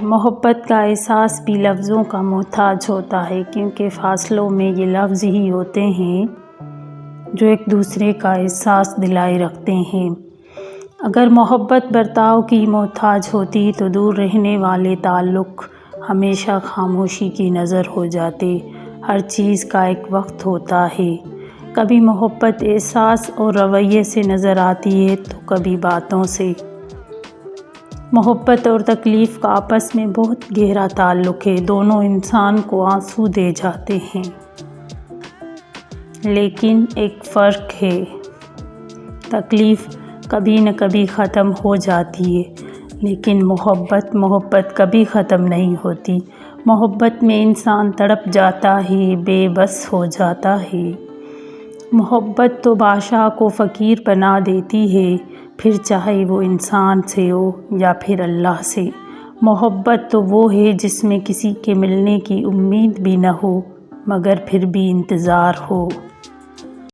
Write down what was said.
محبت کا احساس بھی لفظوں کا محتاج ہوتا ہے، کیونکہ فاصلوں میں یہ لفظ ہی ہوتے ہیں جو ایک دوسرے کا احساس دلائے رکھتے ہیں۔ اگر محبت برتاؤ کی محتاج ہوتی تو دور رہنے والے تعلق ہمیشہ خاموشی کی نظر ہو جاتے۔ ہر چیز کا ایک وقت ہوتا ہے، کبھی محبت احساس اور رویے سے نظر آتی ہے تو کبھی باتوں سے۔ محبت اور تکلیف کا آپس میں بہت گہرا تعلق ہے، دونوں انسان کو آنسو دے جاتے ہیں، لیکن ایک فرق ہے، تکلیف کبھی نہ کبھی ختم ہو جاتی ہے، لیکن محبت کبھی ختم نہیں ہوتی۔ محبت میں انسان تڑپ جاتا ہے، بے بس ہو جاتا ہے۔ محبت تو بادشاہ کو فقیر بنا دیتی ہے، پھر چاہے وہ انسان سے ہو یا پھر اللہ سے۔ محبت تو وہ ہے جس میں کسی کے ملنے کی امید بھی نہ ہو، مگر پھر بھی انتظار ہو۔